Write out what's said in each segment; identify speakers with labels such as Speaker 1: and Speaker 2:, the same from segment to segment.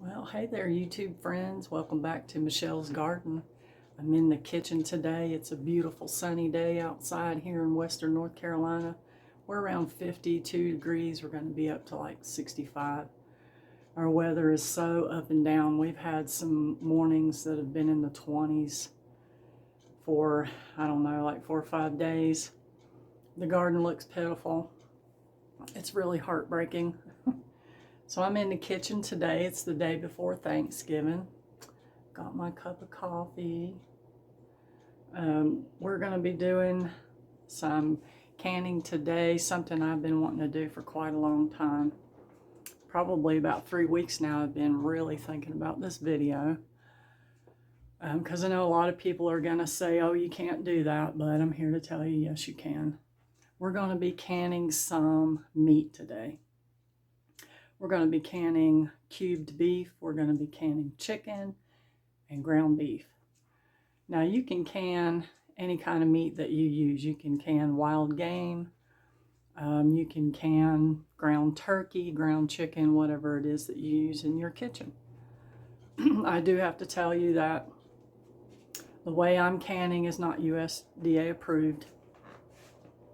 Speaker 1: Well, hey there, YouTube friends. Welcome back to Michelle's Garden. I'm in the kitchen today. It's a beautiful sunny day outside here in Western North Carolina. We're around 52 degrees. We're going to be up to like 65. Our weather is so up and down. We've had some mornings that have been in the 20s for, I don't know, like 4 or 5 days. The garden looks pitiful. It's really heartbreaking. So I'm in the kitchen today. It's the day before Thanksgiving. Got my cup of coffee. We're going to be doing some canning today, something I've been wanting to do for quite a long time. Probably about 3 weeks now I've been really thinking about this video. Because I know a lot of people are going to say, oh, you can't do that, but I'm here to tell you, yes, you can. We're going to be canning some meat today. We're going to be canning cubed beef. We're going to be canning chicken and ground beef. Now you can can any kind of meat that you use. You can can wild game. You can can ground turkey, ground chicken, whatever it is that you use in your kitchen. I do have to tell you that the way I'm canning is not USDA approved,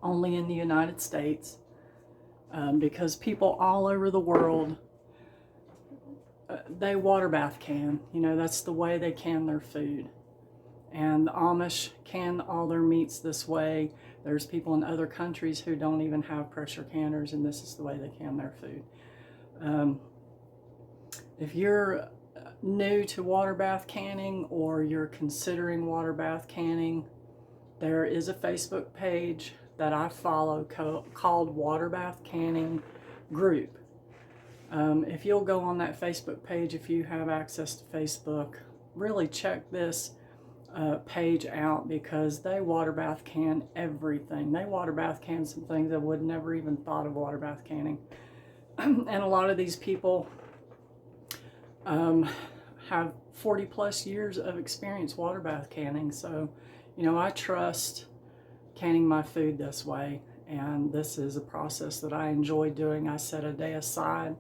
Speaker 1: only in the United States. Because people all over the world, they water bath can. You know, that's the way they can their food. And the Amish can all their meats this way. There's people in other countries who don't even have pressure canners, and this is the way they can their food. If you're new to water bath canning or you're considering water bath canning, there is a Facebook page that I follow called Water Bath Canning Group. If you'll go on that Facebook page, if you have access to Facebook, really check this page out, because they water bath can everything. They water bath can some things I would never even thought of water bath canning. And a lot of these people have 40 plus years of experience water bath canning. So, you know, I trust canning my food this way, and this is a process that I enjoy doing. I set a day aside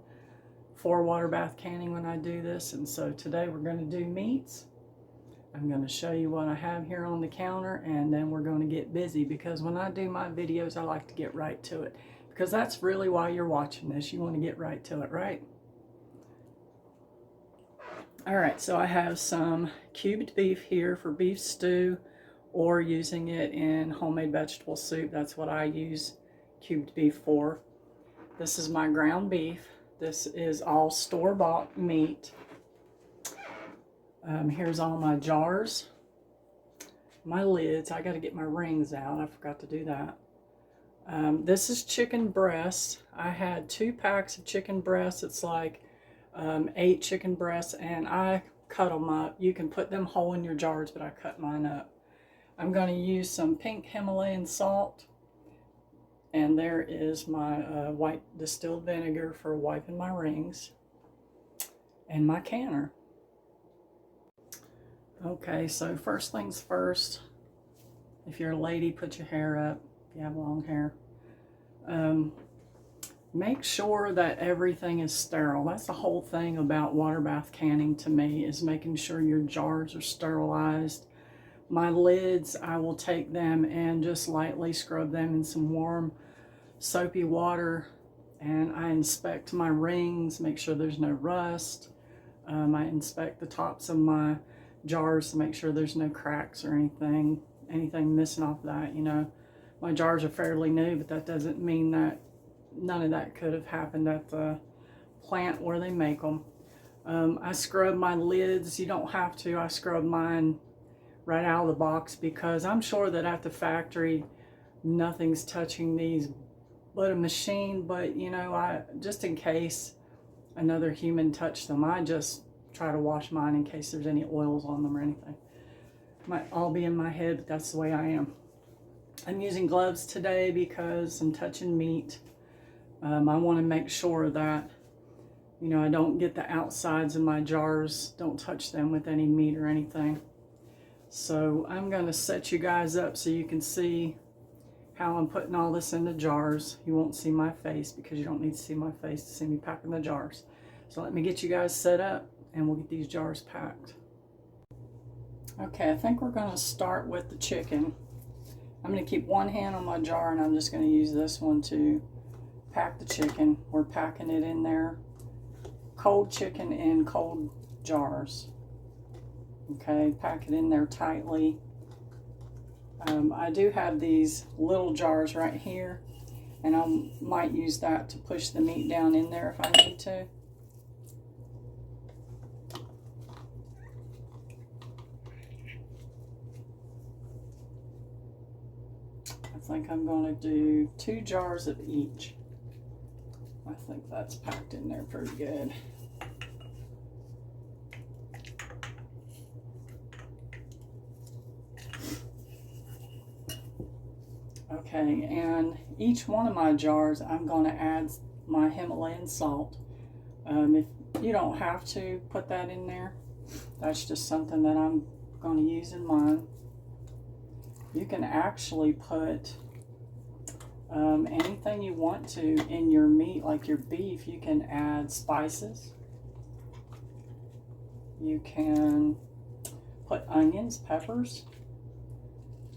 Speaker 1: for water bath canning when I do this, and so today we're going to do meats. I'm going to show you what I have here on the counter, and then we're going to get busy, because when I do my videos I like to get right to it, because that's really why you're watching this. You want to get right to it, right? Alright, so I have some cubed beef here for beef stew, or using it in homemade vegetable soup. That's what I use cubed beef for. This is my ground beef. This is all store-bought meat. Here's all my jars, my lids. I got to get my rings out. I forgot to do that. This is chicken breasts. I had 2 packs of chicken breasts. It's like 8 chicken breasts, and I cut them up. You can put them whole in your jars, but I cut mine up. I'm going to use some pink Himalayan salt, and there is my white distilled vinegar for wiping my rings, and my canner. Okay, so first things first, if you're a lady, put your hair up if you have long hair. Make sure that everything is sterile. That's the whole thing about water bath canning to me, is making sure your jars are sterilized. My lids, I will take them and just lightly scrub them in some warm soapy water, and I inspect my rings, make sure there's no rust. I inspect the tops of my jars to make sure there's no cracks or anything missing off that. You know, my jars are fairly new, but that doesn't mean that none of that could have happened at the plant where they make them. I scrub my lids. You don't have to. I scrub mine right out of the box, because I'm sure that at the factory nothing's touching these but a machine. But you know, I just in case another human touched them, I just try to wash mine in case there's any oils on them or anything. Might all be in my head, but that's the way I am. I'm using gloves today because I'm touching meat. I want to make sure that, you know, I don't get the outsides of my jars, don't touch them with any meat or anything. So I'm going to set you guys up so you can see how I'm putting all this into jars. You won't see my face, because you don't need to see my face to see me packing the jars. So let me get you guys set up and we'll get these jars packed. Okay, I think we're going to start with the chicken. I'm going to keep one hand on my jar, and I'm just going to use this one to pack the chicken. We're packing it in there. Cold chicken in cold jars. Okay, pack it in there tightly. I do have these little jars right here, and I might use that to push the meat down in there if I need to. I think I'm going to do 2 jars of each. I think that's packed in there pretty good. Okay, and each one of my jars I'm going to add my Himalayan salt. If you don't have to put that in there, that's just something that I'm going to use in mine. You can actually put anything you want to in your meat, like your beef. You can add spices. You can put onions, peppers.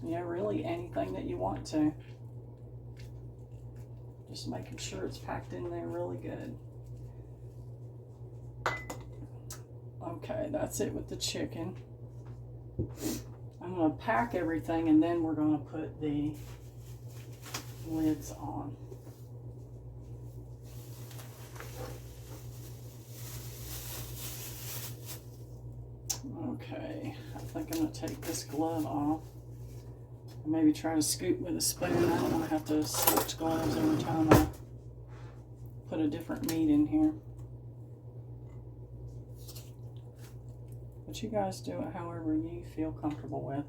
Speaker 1: Yeah, really anything that you want to. Just making sure it's packed in there really good. Okay, that's it with the chicken. I'm going to pack everything, and then we're going to put the lids on. Okay, I think I'm going to take this glove off. And maybe try to scoop with a spoon. I don't want to have to switch gloves every time I put a different meat in here. But you guys do it however you feel comfortable with.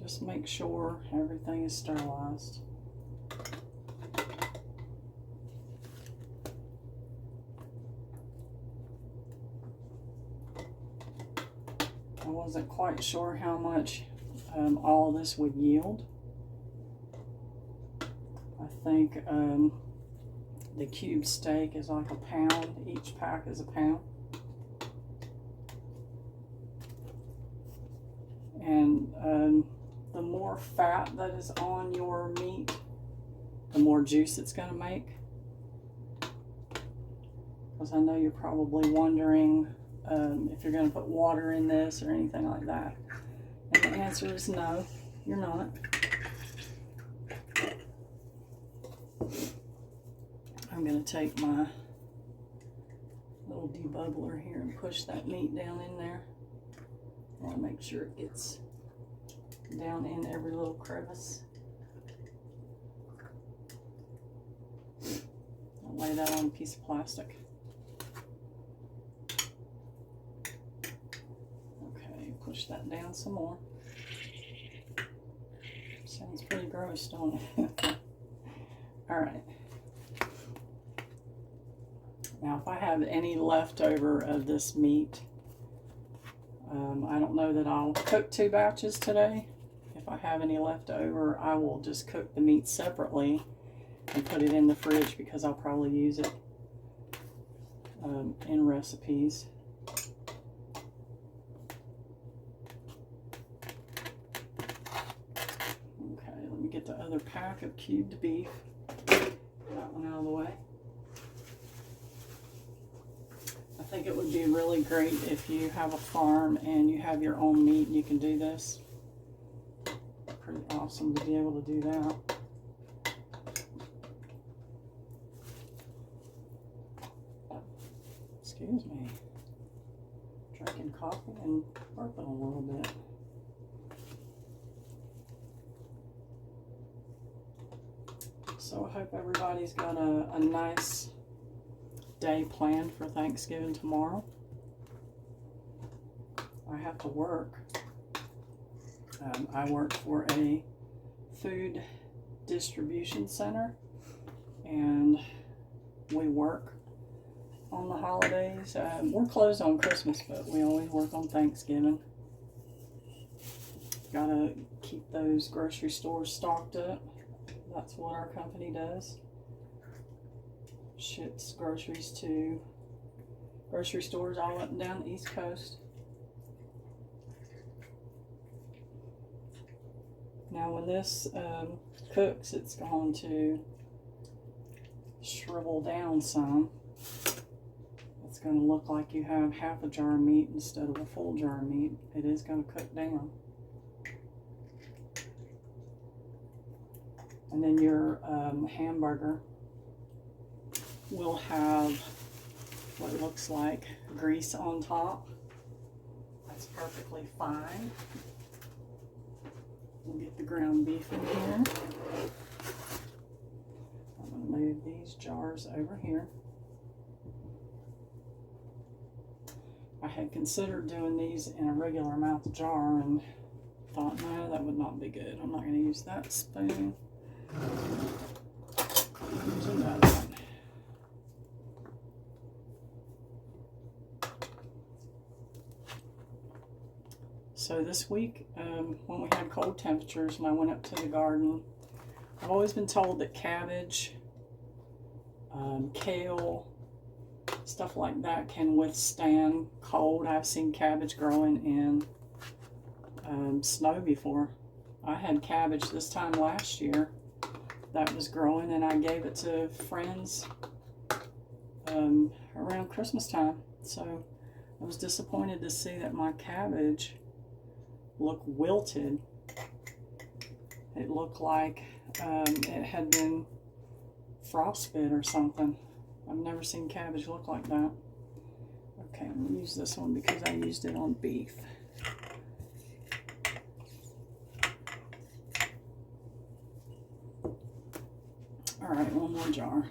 Speaker 1: Just make sure everything is sterilized. I wasn't quite sure how much all of this would yield. I think the cube steak is like a pound. Each pack is a pound. And the more fat that is on your meat, the more juice it's going to make. Because I know you're probably wondering if you're going to put water in this or anything like that. And the answer is no, you're not. I'm going to take my little debubbler here and push that meat down in there. I want to make sure it gets down in every little crevice. I'll lay that on a piece of plastic. Okay, push that down some more. Sounds pretty gross, don't it? Alright. Now, if I have any leftover of this meat, I don't know that I'll cook 2 batches today. If I have any left over, I will just cook the meat separately and put it in the fridge because I'll probably use it in recipes. Okay, let me get the other pack of cubed beef. Get that one out of the way. I think it would be really great if you have a farm and you have your own meat and you can do this. Pretty awesome to be able to do that. Excuse me. Drinking coffee and burping a little bit. So I hope everybody's got a nice day planned for Thanksgiving tomorrow. I have to work. I work for a food distribution center, and we work on the holidays. We're closed on Christmas, but we always work on Thanksgiving. Gotta keep those grocery stores stocked up. That's what our company does. Ships groceries to grocery stores all up and down the East Coast. Now when this cooks, it's going to shrivel down some. It's going to look like you have half a jar of meat instead of a full jar of meat. It is going to cook down. And then your hamburger will have what looks like grease on top. That's perfectly fine. We'll get the ground beef in here. I'm going to move these jars over here. I had considered doing these in a regular mouth jar and thought, no, that would not be good. I'm not going to use that spoon. Use another one. So this week, when we had cold temperatures and I went up to the garden, I've always been told that cabbage, kale, stuff like that can withstand cold. I've seen cabbage growing in snow before. I had cabbage this time last year that was growing, and I gave it to friends around Christmas time. So I was disappointed to see that my cabbage looked wilted. It looked like it had been frostbit or something. I've never seen cabbage look like that. Okay, I'm going to use this one because I used it on beef. Alright, one more jar.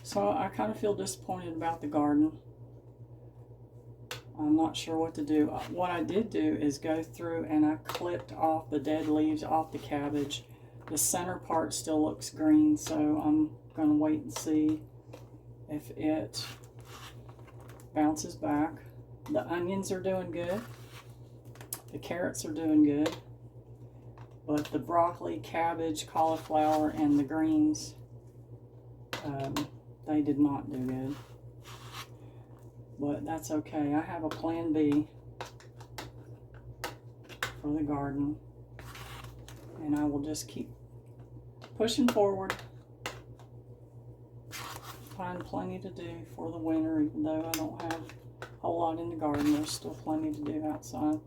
Speaker 1: So I kind of feel disappointed about the garden. I'm not sure what to do. What I did do is go through and I clipped off the dead leaves off the cabbage. The center part still looks green, so I'm going to wait and see if it bounces back. The onions are doing good. The carrots are doing good. But the broccoli, cabbage, cauliflower, and the greens, they did not do good. But that's okay. I have a plan B for the garden. And I will just keep pushing forward. Find plenty to do for the winter, even though I don't have a whole lot in the garden. There's still plenty to do outside.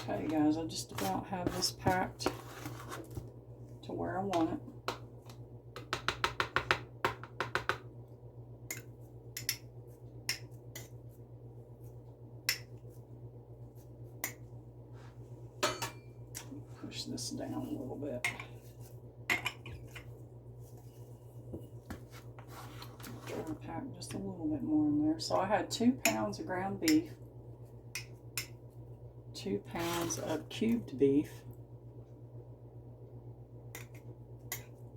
Speaker 1: Okay, guys, I just about have this packed to where I want it. Push this down a little bit. Try to pack just a little bit more in there. So I had 2 pounds of ground beef, 2 pounds of cubed beef,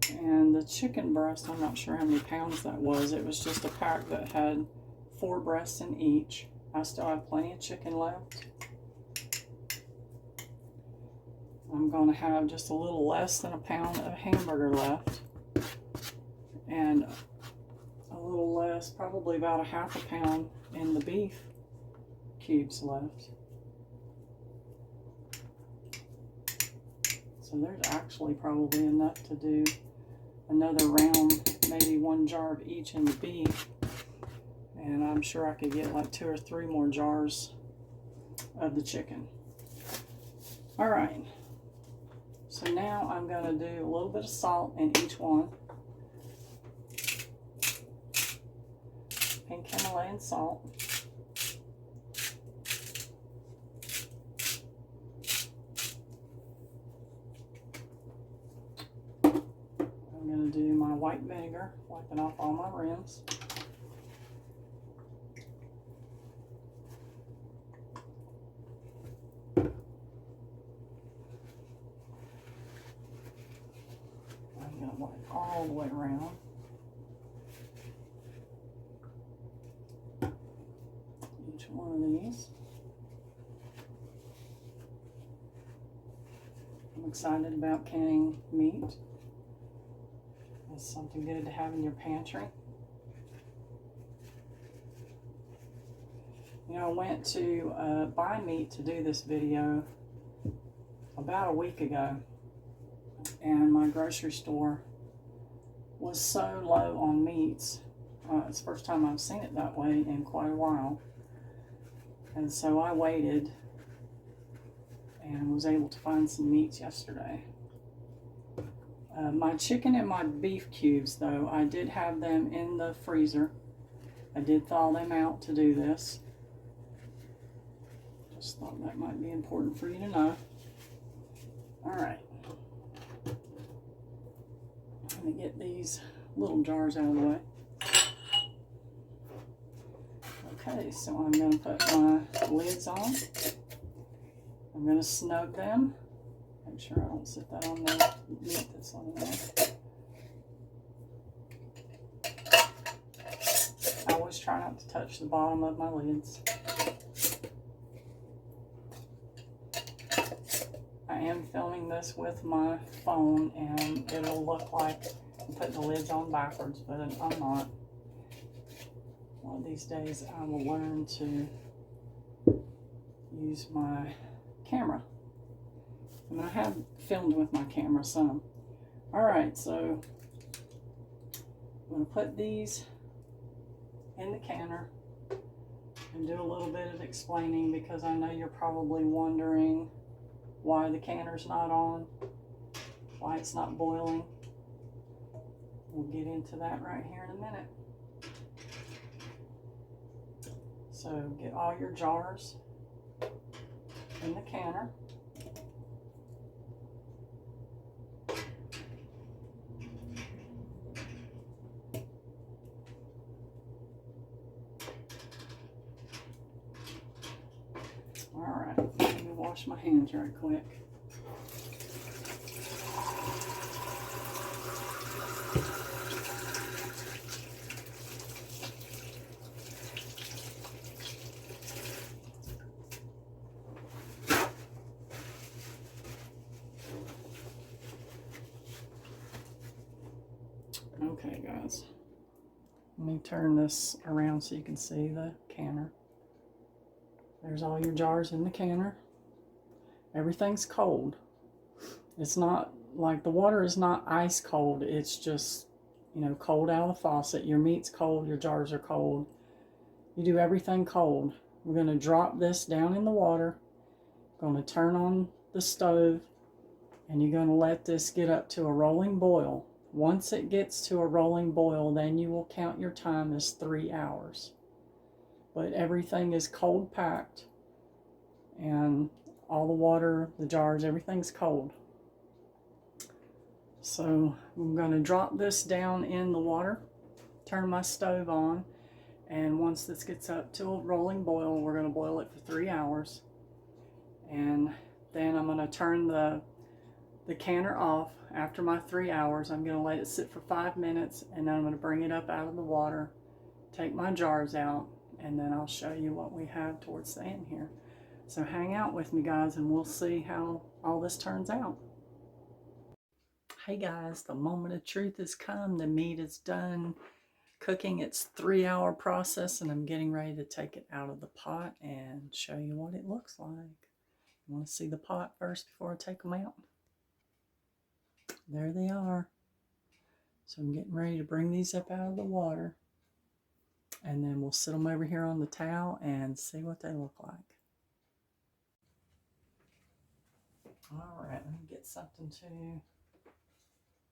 Speaker 1: and the chicken breast, I'm not sure how many pounds that was. It was just a pack that had 4 breasts in each. I still have plenty of chicken left. I'm going to have just a little less than a pound of hamburger left, and a little less, probably about a half a pound in the beef cubes left. So there's actually probably enough to do another round, maybe 1 jar of each in the beef, and I'm sure I could get like 2 or 3 more jars of the chicken. All right. So now I'm going to do a little bit of salt in each one. Pink Himalayan salt. I'm going to do my white vinegar, wiping off all my rims. All the way around. Each one of these. I'm excited about canning meat. It's something good to have in your pantry. You know, I went to buy meat to do this video about a week ago, and my grocery store was so low on meats. It's the first time I've seen it that way in quite a while. And so I waited and was able to find some meats yesterday. My chicken and my beef cubes, though, I did have them in the freezer. I did thaw them out to do this. Just thought that might be important for you to know. All right. Let me get these little jars out of the way. Okay, so I'm going to put my lids on. I'm going to snug them. Make sure I don't sit that on the meat that's on there. I always try not to touch the bottom of my lids. I am filming this with my phone, and it'll look like I'm putting the lids on backwards, but I'm not. One of these days I will learn to use my camera. And I have filmed with my camera some. Alright, so I'm going to put these in the canner and do a little bit of explaining, because I know you're probably wondering why the canner's not on, why it's not boiling. We'll get into that right here in a minute. So get all your jars in the canner. All right, let me wash my hands right quick. Okay, guys, let me turn this around so you can see the canner. There's all your jars in the canner. Everything's cold. It's not like the water is not ice cold. It's just, you know, cold out of the faucet. Your meat's cold. Your jars are cold. You do everything cold. We're going to drop this down in the water. Going to turn on the stove, and you're going to let this get up to a rolling boil. Once it gets to a rolling boil, then you will count your time as 3 hours. But everything is cold packed, and all the water, the jars, everything's cold. So I'm going to drop this down in the water, turn my stove on, and once this gets up to a rolling boil, we're going to boil it for 3 hours. And then I'm going to turn the canner off after my 3 hours. I'm going to let it sit for 5 minutes, and then I'm going to bring it up out of the water, take my jars out, and then I'll show you what we have towards the end here. So hang out with me, guys, and we'll see how all this turns out. Hey guys, the moment of truth has come. The meat is done cooking its 3 hour process, and I'm getting ready to take it out of the pot and show you what it looks like. You want to see the pot first before I take them out? There they are. So I'm getting ready to bring these up out of the water, and then we'll sit them over here on the towel and see what they look like. All right, let me get something to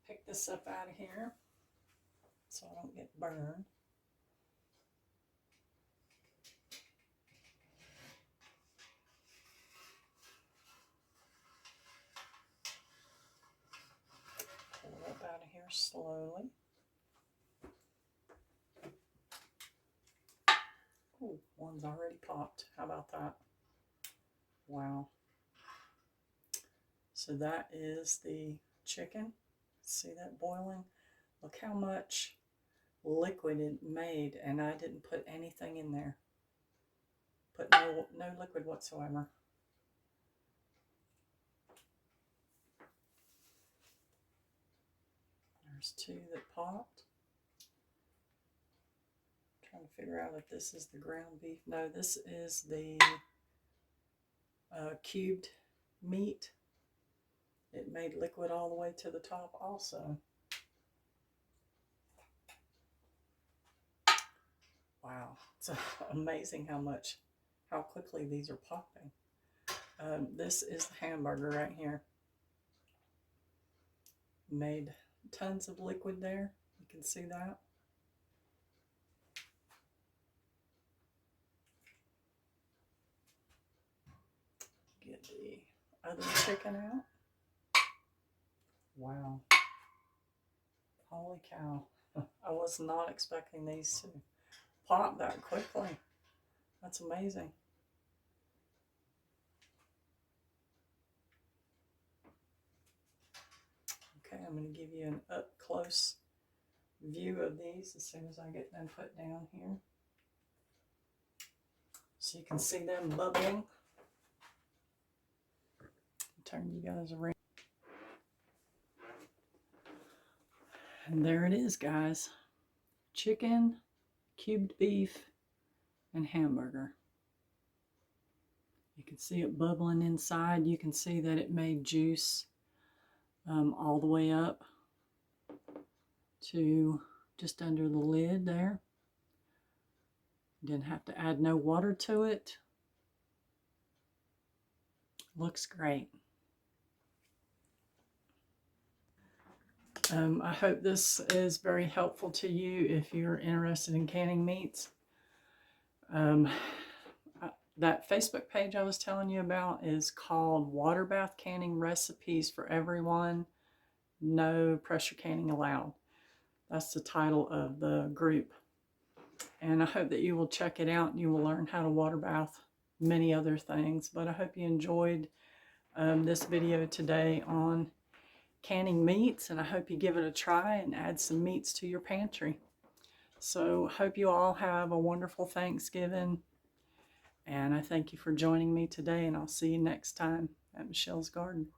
Speaker 1: pick this up out of here so I don't get burned. Pull it up out of here slowly. Ooh, one's already popped. How about that? Wow. So that is the chicken. See that boiling? Look how much liquid it made, and I didn't put anything in there. Put no liquid whatsoever. There's two that popped. Trying to figure out if this is the ground beef. No, this is the cubed meat. It made liquid all the way to the top also. Wow, it's amazing how quickly these are popping. This is the hamburger right here. Made tons of liquid there. You can see that. Get the other chicken out. Wow. Holy cow. I was not expecting these to pop that quickly. That's amazing. Okay, I'm going to give you an up close view of these as soon as I get them put down here. So you can see them bubbling. Turn you guys around. And there it is, guys. Chicken, cubed beef, and hamburger. You can see it bubbling inside. You can see that it made juice all the way up to just under the lid there. Didn't have to add no water to it. Looks great. I hope this is very helpful to you if you're interested in canning meats. That Facebook page I was telling you about is called Water Bath Canning Recipes for Everyone. No pressure canning allowed. That's the title of the group. And I hope that you will check it out and you will learn how to water bath many other things. But I hope you enjoyed this video today on canning meats, and I hope you give it a try and add some meats to your pantry. So hope you all have a wonderful Thanksgiving, and I thank you for joining me today, and I'll see you next time at Michelle's Garden.